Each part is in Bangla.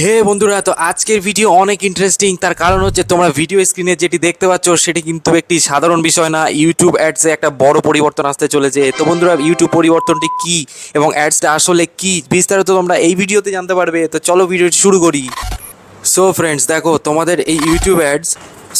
হে বন্ধুরা, তো আজকের ভিডিও অনেক ইন্টারেস্টিং। তার কারণ হচ্ছে তোমরা ভিডিও স্ক্রিনে যেটি দেখতে পাচ্ছ সেটি কিন্তু একটি সাধারণ বিষয় না। ইউটিউব অ্যাডসে একটা বড় পরিবর্তন আসতে চলেছে। তো বন্ধুরা, ইউটিউব পরিবর্তনটি কি এবং অ্যাডসটা আসলে কি বিস্তারিত তোমরা এই ভিডিওতে জানতে পারবে। তো চলো ভিডিওটি শুরু করি। সো ফ্রেন্ডস, দেখো তোমাদের এই ইউটিউব অ্যাডস।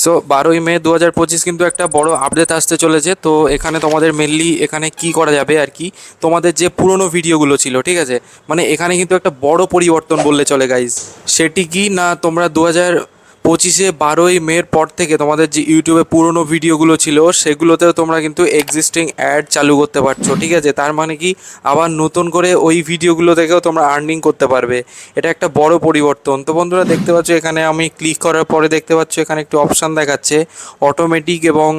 সো 12ই মে 2025 কিন্তু একটা বড় আপডেট আসতে চলেছে। তো এখানে তোমাদের মেনলি এখানে কি করা যাবে আর কি, তোমাদের যে পুরনো ভিডিওগুলো ছিল, ঠিক আছে, মানে এখানে কিন্তু একটা বড় পরিবর্তন বললে চলে গাইজ। সেটি কি না, তোমরা 2025-এ 12ই মের পর থেকে তোমাদের যে ইউটিউবে পুরনো ভিডিওগুলো ছিল সেগুলোতেও তোমরা কিন্তু এক্সিস্টিং অ্যাড চালু করতে পারছো, ঠিক আছে। তার মানে কি, আবার নতুন করে ওই ভিডিওগুলো থেকেও তোমরা আর্নিং করতে পারবে। এটা একটা বড় পরিবর্তন। তো বন্ধুরা দেখতে পাচ্ছ, এখানে আমি ক্লিক করার পরে দেখতে পাচ্ছ এখানে একটি অপশান দেখাচ্ছে অটোমেটিক এবং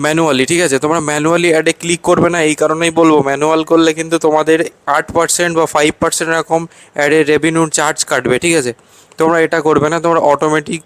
ম্যানুয়ালি, ঠিক আছে। তোমরা ম্যানুয়ালি অ্যাডে ক্লিক করবে না, এই কারণেই বলবো ম্যানুয়াল করলে কিন্তু তোমাদের 8% বা 5% এরকম অ্যাডে রেভিনিউর চার্জ কাটবে, ঠিক আছে। তোমরা এটা করবে না, তোমরা অটোমেটিক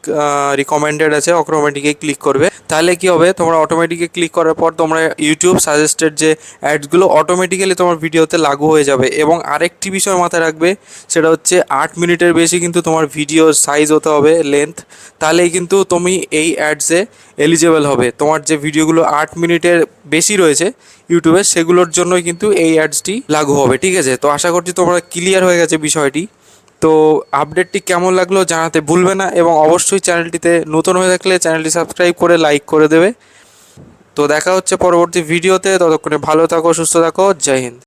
রিকমেন্ডেড আছে অটোমেটিকে ক্লিক করবে। তাহলে কি হবে, তোমরা অটোমেটিকে ক্লিক করার পর তোমরা ইউটিউব সাজেস্টেড যে অ্যাডসগুলো অটোমেটিক্যালি তোমার ভিডিওতে লাগু হয়ে যাবে। এবং আরেকটি বিষয় মাথায় রাখবে, সেটা হচ্ছে 8 মিনিটের বেশি কিন্তু তোমার ভিডিওর সাইজ হতে হবে, লেন্থ। তাহলেই কিন্তু তুমি এই অ্যাডসে এলিজেবল হবে। তোমার যে ভিডিওগুলো 8 মিনিটের বেশি রয়েছে ইউটিউবে, সেগুলোর জন্যই কিন্তু এই অ্যাডসটি লাগু হবে, ঠিক আছে। তো আশা করছি তোমরা ক্লিয়ার হয়ে গেছে বিষয়টি। তো আপডেটটি কেমন লাগলো জানাতে ভুলবে না, এবং অবশ্যই চ্যানেলটিতে নতুন হয়ে থাকলে চ্যানেলটি সাবস্ক্রাইব করে লাইক করে দেবে। তো দেখা হচ্ছে পরবর্তী ভিডিওতে। ততক্ষণে ভালো থাকো, সুস্থ থাকো, জয় হিন্দ।